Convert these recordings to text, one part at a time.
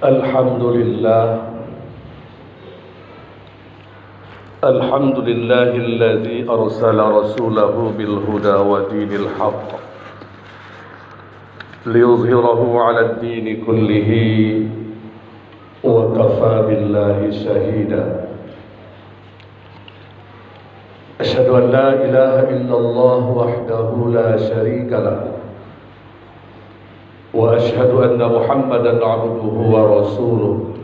Alhamdulillah alladzi arsala rasulahu bil huda wa dinil haqq liyuzhirahu 'ala ad-din kullihi wa kafaa billahi shahida. Asyhadu an la ilaha illallah wahdahu la syarika lahu wa asyhadu anna Muhammadan 'abduhu wa rasuluh.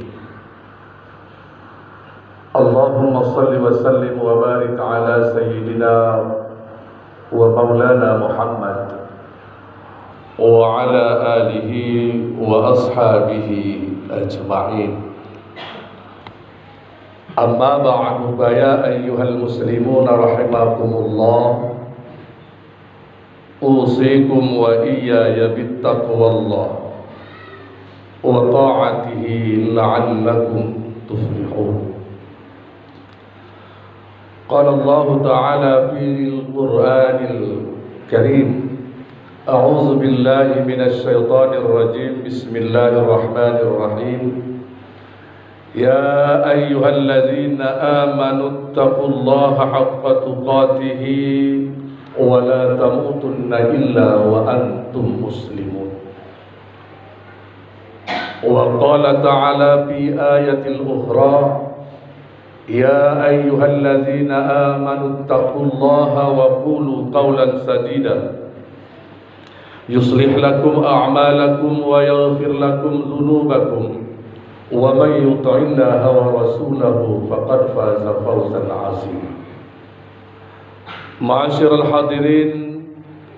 Allahumma salli wa sallim wa barik ala sayyidina wa maulana Muhammad wa ala alihi wa ashabihi ajma'in. Amma ba'du, ya ayyuhal muslimuna rahimakumullah, usikum wa iyaya bittaqwallah wa ta'atihi la'allakum tuflihun. Qala Allah Ta'ala fil Qur'anil Karim, a'udzu billahi minasy syaithanir rajim, bismillahirrahmanirrahim. Ya ayyuhalladzina amanu taqullaha haqqa tuqatih wa la tamutunna illa wa antum muslimun. Wa qala ta'ala fi ayatil ukhra, ya ayyuhalladzina amanu taqullaha wa qulu qawlan sadida yuslih lakum a'malakum wa yaghfir lakum dhunubakum wa man yuti'illaha wa rasulahu faqad faza fawzan 'azima. Ma'asyiral hadirin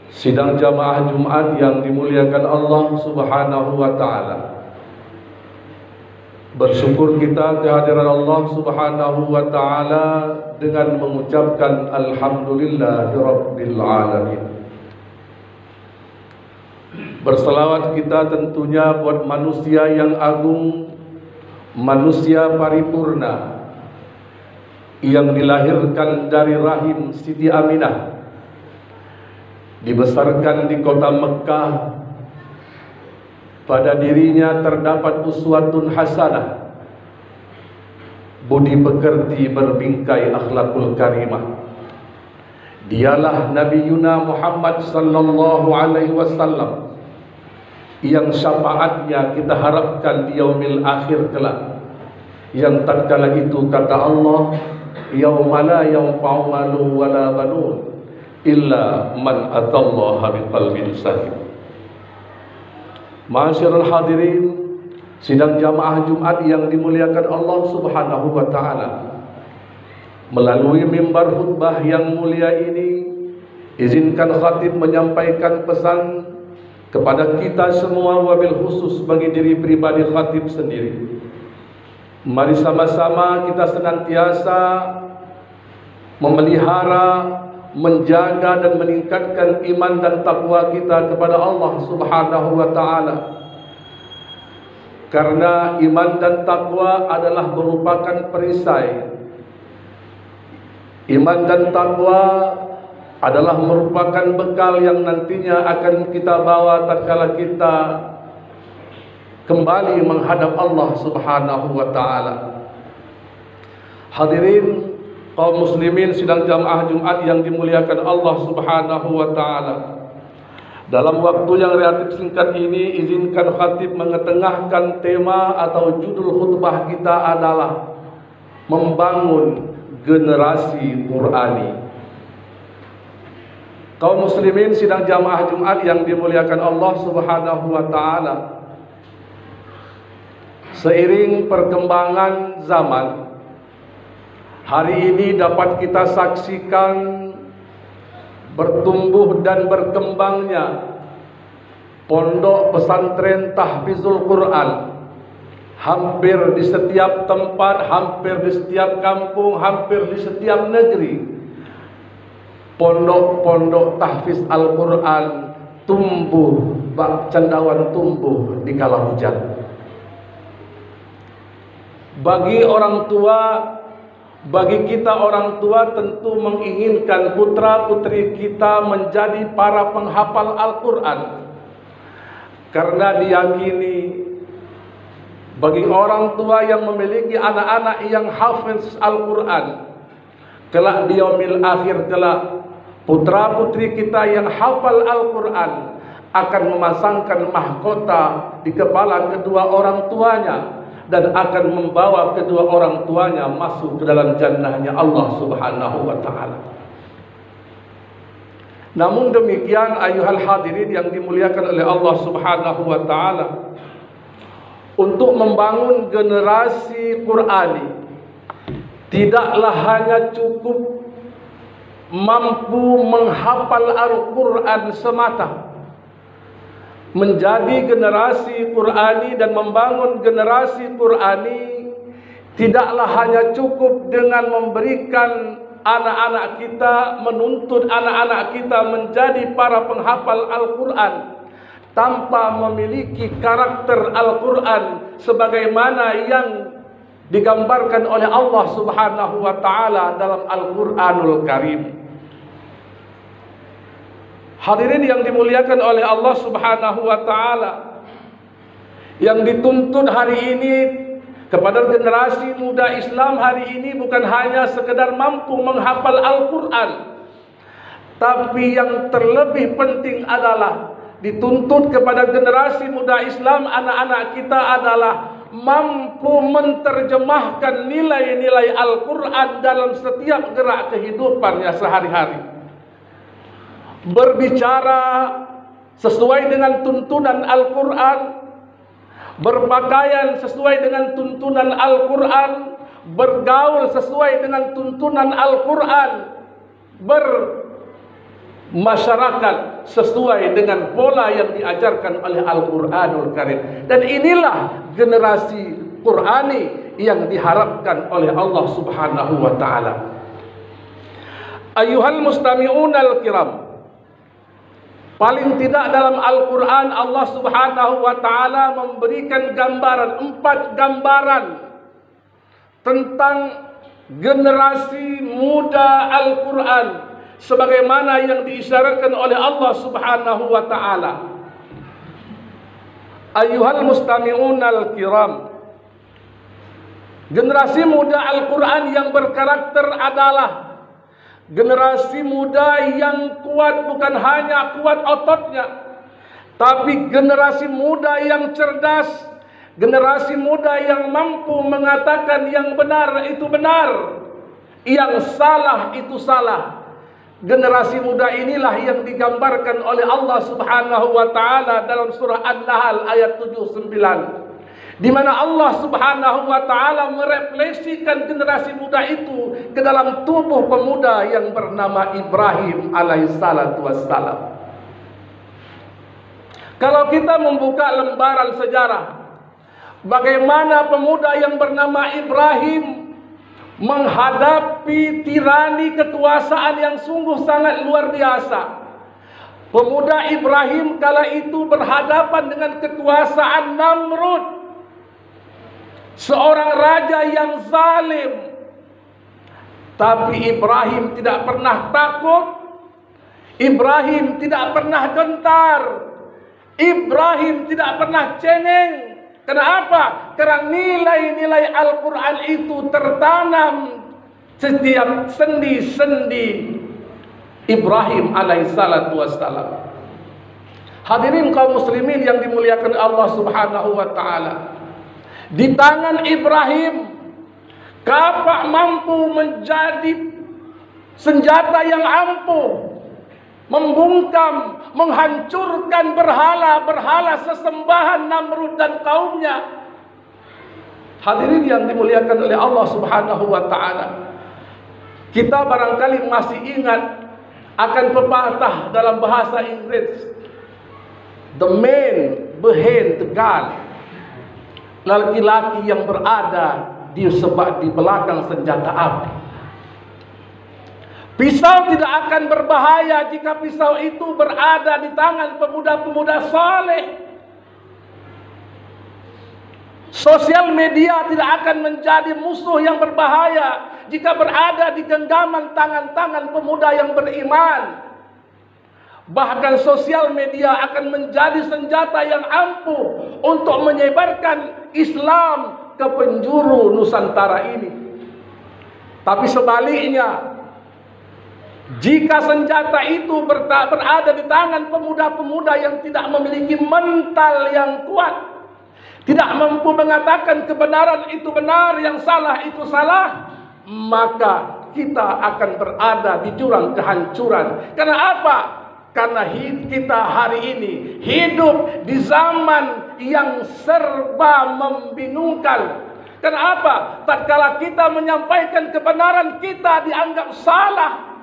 sidang jamaah Jumat yang dimuliakan Allah Subhanahu wa taala. Bersyukur kita kehadiran Allah Subhanahu wa taala dengan mengucapkan alhamdulillahirabbil alamin. Berselawat kita tentunya buat manusia yang agung, manusia paripurna yang dilahirkan dari rahim Siti Aminah, dibesarkan di kota Mekah. Pada dirinya terdapat uswatun hasanah, budi pekerti berbingkai akhlakul karimah. Dialah Nabi Yuna Muhammad sallallahu alaihi wasallam yang syafaatnya kita harapkan di yaumil akhir kelak, yang tatkala itu kata Allah, yauma la yanfa'u malun wala banun illa man atallaha biqalbin salim. Ma'asyiral hadirin sidang jamaah Jumat yang dimuliakan Allah Subhanahu wa taala, melalui mimbar khutbah yang mulia ini, izinkan khatib menyampaikan pesan kepada kita semua, wabil khusus bagi diri pribadi khatib sendiri. Mari sama-sama kita senantiasa memelihara, menjaga dan meningkatkan iman dan takwa kita kepada Allah Subhanahu wa taala. Karena iman dan takwa adalah merupakan perisai. Iman dan takwa adalah merupakan bekal yang nantinya akan kita bawa tatkala kita kembali menghadap Allah Subhanahu wa taala. Hadirin kaum muslimin sidang jamaah Jumat yang dimuliakan Allah Subhanahu wa taala. Dalam waktu yang relatif singkat ini, izinkan khatib mengetengahkan tema atau judul khutbah kita adalah membangun generasi Qur'ani. Kaum muslimin sidang jamaah Jumat yang dimuliakan Allah Subhanahu wa taala, seiring perkembangan zaman, hari ini dapat kita saksikan bertumbuh dan berkembangnya pondok pesantren tahfizul Quran hampir di setiap tempat, hampir di setiap kampung, hampir di setiap negeri. Pondok-pondok tahfiz Al-Quran tumbuh, bak cendawan tumbuh di kala hujan. Bagi orang tua, bagi kita orang tua tentu menginginkan putra-putri kita menjadi para penghafal Al-Quran, karena diyakini bagi orang tua yang memiliki anak-anak yang hafiz Al-Quran, kelak di yaumil akhir kelak, putra-putri kita yang hafal Al-Quran akan memasangkan mahkota di kepala kedua orang tuanya dan akan membawa kedua orang tuanya masuk ke dalam jannahnya Allah Subhanahu wa ta'ala. Namun demikian ayuhal hadirin yang dimuliakan oleh Allah Subhanahu wa ta'ala, untuk membangun generasi Qurani tidaklah hanya cukup mampu menghafal Al-Quran semata. Menjadi generasi Qurani dan membangun generasi Qurani tidaklah hanya cukup dengan memberikan anak-anak kita, menuntut anak-anak kita menjadi para penghafal Al-Quran tanpa memiliki karakter Al-Quran sebagaimana yang digambarkan oleh Allah Subhanahu wa ta'ala dalam Al-Quranul Karim. Hadirin yang dimuliakan oleh Allah Subhanahu wa ta'ala, yang dituntut hari ini kepada generasi muda Islam hari ini bukan hanya sekedar mampu menghafal Al-Quran, tapi yang terlebih penting adalah dituntut kepada generasi muda Islam, anak-anak kita adalah mampu menerjemahkan nilai-nilai Al-Quran dalam setiap gerak kehidupannya sehari-hari. Berbicara sesuai dengan tuntunan Al-Quran, berpakaian sesuai dengan tuntunan Al-Quran, bergaul sesuai dengan tuntunan Al-Quran, bermasyarakat sesuai dengan pola yang diajarkan oleh Al-Quranul Karim. Dan inilah generasi Qurani yang diharapkan oleh Allah Subhanahu wa ta'ala. Ayuhal mustami'un al-kiram, paling tidak dalam Al-Quran Allah Subhanahu wa ta'ala memberikan gambaran, 4 gambaran tentang generasi muda Al-Quran sebagaimana yang diisyaratkan oleh Allah Subhanahu wa ta'ala. Ayuhal mustami'un al-kiram, generasi muda Al-Quran yang berkarakter adalah generasi muda yang kuat, bukan hanya kuat ototnya, tapi generasi muda yang cerdas, generasi muda yang mampu mengatakan yang benar itu benar, yang salah itu salah. Generasi muda inilah yang digambarkan oleh Allah Subhanahu wa ta'ala dalam surah An-Nahl ayat 79, di mana Allah Subhanahu wa ta'ala merefleksikan generasi muda itu ke dalam tubuh pemuda yang bernama Ibrahim alaihissalatu wassalam. Kalau kita membuka lembaran sejarah, bagaimana pemuda yang bernama Ibrahim menghadapi tirani kekuasaan yang sungguh sangat luar biasa. Pemuda Ibrahim kala itu berhadapan dengan kekuasaan Namrud, seorang raja yang zalim. Tapi Ibrahim tidak pernah takut, Ibrahim tidak pernah gentar, Ibrahim tidak pernah cengeng. Kenapa? Karena nilai-nilai Al-Quran itu tertanam setiap sendi-sendi Ibrahim alaihissalatu wassalam. Hadirin kaum muslimin yang dimuliakan Allah Subhanahu wa ta'ala, di tangan Ibrahim kapak mampu menjadi senjata yang ampuh membungkam, menghancurkan berhala-berhala sesembahan Namrud dan kaumnya. Hadirin yang dimuliakan oleh Allah Subhanahu wa ta'ala, kita barangkali masih ingat akan pepatah dalam bahasa Inggris, the man behind the gun, laki-laki yang berada di belakang senjata api. Pisau tidak akan berbahaya jika pisau itu berada di tangan pemuda-pemuda saleh. Sosial media tidak akan menjadi musuh yang berbahaya jika berada di genggaman tangan-tangan pemuda yang beriman. Bahkan sosial media akan menjadi senjata yang ampuh untuk menyebarkan Islam ke penjuru Nusantara ini. Tapi sebaliknya, jika senjata itu berada di tangan pemuda-pemuda yang tidak memiliki mental yang kuat, tidak mampu mengatakan kebenaran itu benar, yang salah itu salah, maka kita akan berada di jurang kehancuran. Karena apa? Karena kita hari ini hidup di zaman yang serba membingungkan. Karena apa? Tatkala kita menyampaikan kebenaran, kita dianggap salah.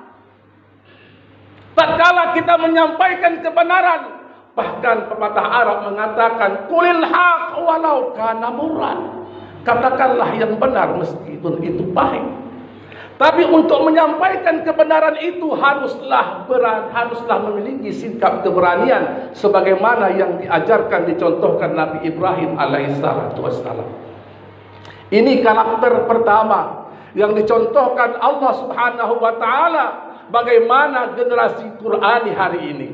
Tatkala kita menyampaikan kebenaran, bahkan pepatah Arab mengatakan, "Qulil haq walau kana murran." Katakanlah yang benar meskipun itu pahit. Tapi untuk menyampaikan kebenaran itu haruslah memiliki sikap keberanian sebagaimana yang diajarkan, dicontohkan Nabi Ibrahim alaihissalatu wassalam. Ini karakter pertama yang dicontohkan Allah Subhanahu wa taala bagaimana generasi Qur'ani hari ini.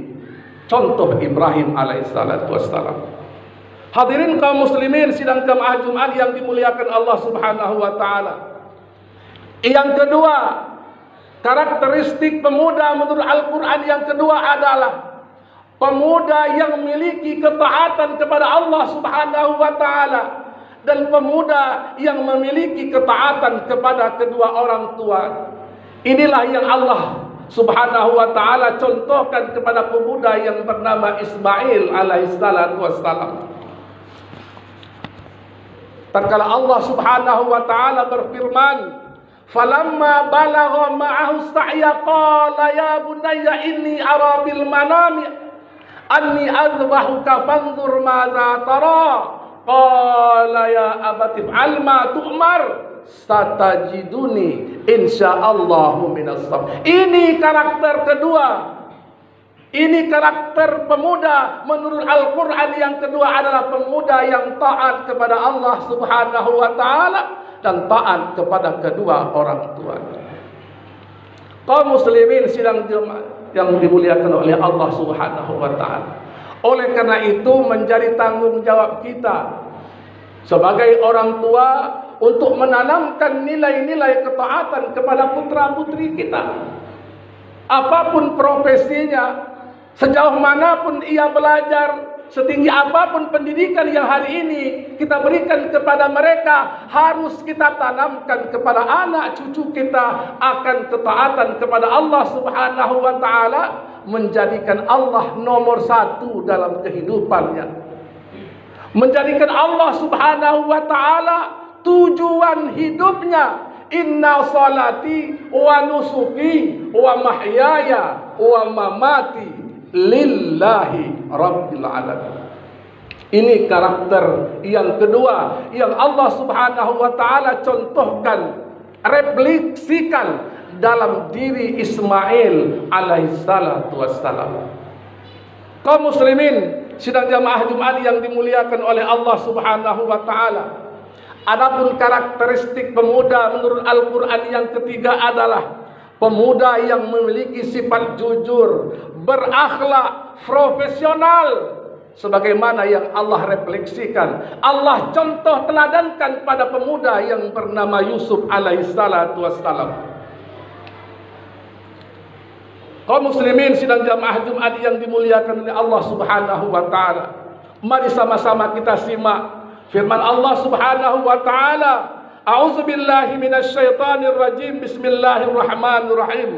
Contoh Ibrahim alaihissalatu wassalam. Hadirin kaum muslimin sidang jamaah Jumat yang dimuliakan Allah Subhanahu wa taala. Yang kedua, karakteristik pemuda menurut Al-Quran yang kedua adalah pemuda yang memiliki ketaatan kepada Allah Subhanahu wa taala dan pemuda yang memiliki ketaatan kepada kedua orang tua. Inilah yang Allah Subhanahu wa taala contohkan kepada pemuda yang bernama Ismail alaihissalatu wassalam. Tatkala Allah Subhanahu wa taala berfirman, "Falamma balagha ma'ahu sa'ya qala ya bunayya inni ara bil manami anni azbahuka fanzur madza tara." Qala ya abati fa'al ma tu'mar satajiduni insyaallahu minas sabirin. Ini karakter kedua. Ini karakter pemuda menurut Al-Quran yang kedua adalah pemuda yang taat kepada Allah Subhanahu wa taala dan taat kepada kedua orang tua. Kaum muslimin sidang yang dimuliakan oleh Allah Subhanahu wa taala. Oleh karena itu menjadi tanggung jawab kita sebagai orang tua untuk menanamkan nilai-nilai ketaatan kepada putra-putri kita. Apapun profesinya, sejauh manapun ia belajar, setinggi apapun pendidikan yang hari ini kita berikan kepada mereka, harus kita tanamkan kepada anak cucu kita akan ketaatan kepada Allah Subhanahu wa taala, menjadikan Allah nomor satu dalam kehidupannya, menjadikan Allah Subhanahu wa taala tujuan hidupnya. Inna salati wa nusuki wa mahyaya wa mamati lillahi rabbil alamin. Ini karakter yang kedua yang Allah Subhanahu wa taala contohkan, repliksikan dalam diri Ismail alaihissalatu wassalam. Kaum muslimin sidang jamaah Jumat yang dimuliakan oleh Allah Subhanahu wa taala. Adapun karakteristik pemuda menurut Al-Quran yang ketiga adalah pemuda yang memiliki sifat jujur, berakhlak, profesional, sebagaimana yang Allah refleksikan, Allah contoh teladankan pada pemuda yang bernama Yusuf alaihissalatu wassalam. Kaum muslimin sidang jamaah Jumat yang dimuliakan oleh Allah Subhanahu wa taala. Mari sama-sama kita simak firman Allah Subhanahu wa taala. A'udzubillahi minasyaitonir rajim. Bismillahirrahmanirrahim.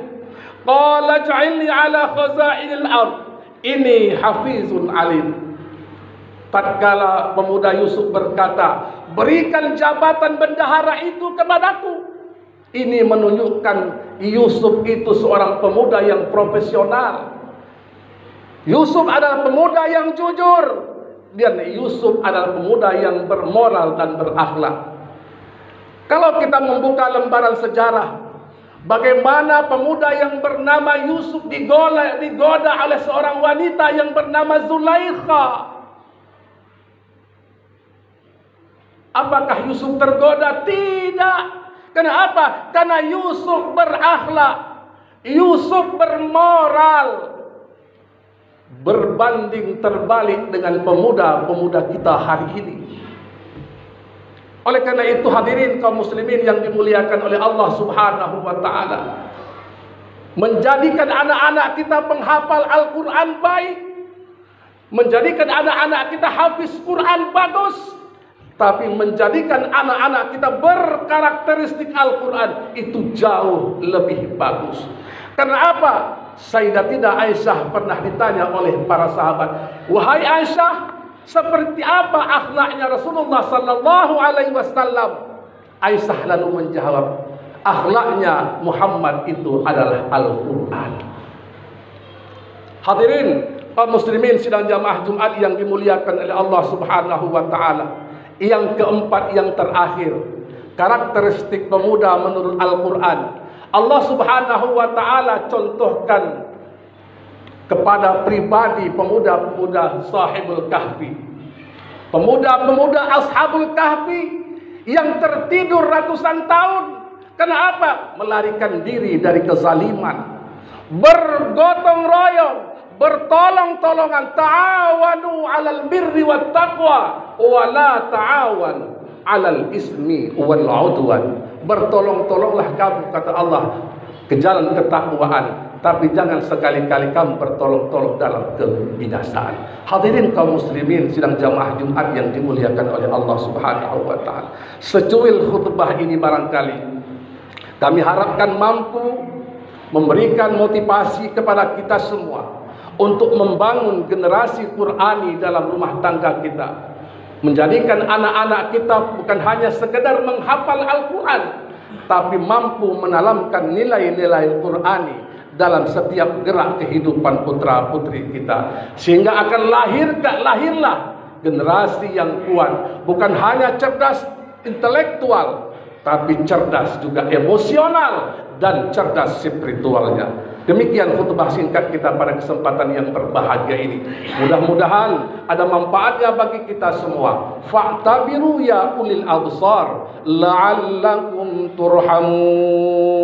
Qala ij'alni 'ala khazainil ardh inni hafizun alim. Tatkala pemuda Yusuf berkata, "Berikan jabatan bendahara itu kepadaku." Ini menunjukkan Yusuf itu seorang pemuda yang profesional. Yusuf adalah pemuda yang jujur, dan Yusuf adalah pemuda yang bermoral dan berakhlak. Kalau kita membuka lembaran sejarah, bagaimana pemuda yang bernama Yusuf digoda oleh seorang wanita yang bernama Zulaikha. Apakah Yusuf tergoda? Tidak. Kenapa? Karena Yusuf berakhlak, Yusuf bermoral. berbanding terbalik dengan pemuda-pemuda kita hari ini. Oleh karena itu hadirin kaum muslimin yang dimuliakan oleh Allah Subhanahu wa taala, menjadikan anak-anak kita penghafal Al-Quran baik, menjadikan anak-anak kita hafiz Quran bagus, tapi menjadikan anak-anak kita berkarakteristik Al-Quran itu jauh lebih bagus. Karena apa? Sayyidatina Aisyah pernah ditanya oleh para sahabat, "Wahai Aisyah, seperti apa akhlaknya Rasulullah sallallahu alaihi wasallam?" Aisyah lalu menjawab, "Akhlaknya Muhammad itu adalah Al-Quran." Hadirin kaum muslimin sidang jamaah Jumat yang dimuliakan oleh Allah Subhanahu wa taala. Yang keempat, yang terakhir, karakteristik pemuda menurut Al-Quran. Allah Subhanahu wa taala contohkan kepada pribadi pemuda-pemuda Sahibul Kahfi. Pemuda-pemuda Ashabul Kahfi yang tertidur ratusan tahun. Kenapa? Melarikan diri dari kezaliman, bergotong royong, bertolong-tolongan. Ta'awanu 'alal birri wat taqwa wa la ta'awanu 'alal ismi wal 'udwan. Bertolong-tolonglah kamu, kata Allah, ke jalan ketakwaan, tapi jangan sekali-kali kamu bertolong-tolong dalam kebinasaan. Hadirin kaum muslimin sidang jamaah Jumat yang dimuliakan oleh Allah Subhanahu wa taala. Secuil khutbah ini barangkali kami harapkan mampu memberikan motivasi kepada kita semua untuk membangun generasi Qur'ani dalam rumah tangga kita. Menjadikan anak-anak kita bukan hanya sekedar menghafal Al-Quran, tapi mampu menanamkan nilai-nilai Qur'ani dalam setiap gerak kehidupan putra-putri kita. Sehingga akan lahirlah generasi yang kuat, bukan hanya cerdas intelektual, tapi cerdas juga emosional dan cerdas spiritualnya. Demikian khutbah singkat kita pada kesempatan yang berbahagia ini. Mudah-mudahan ada manfaatnya bagi kita semua. Fa'tabiru ya ulil absar la'allakum turhamun.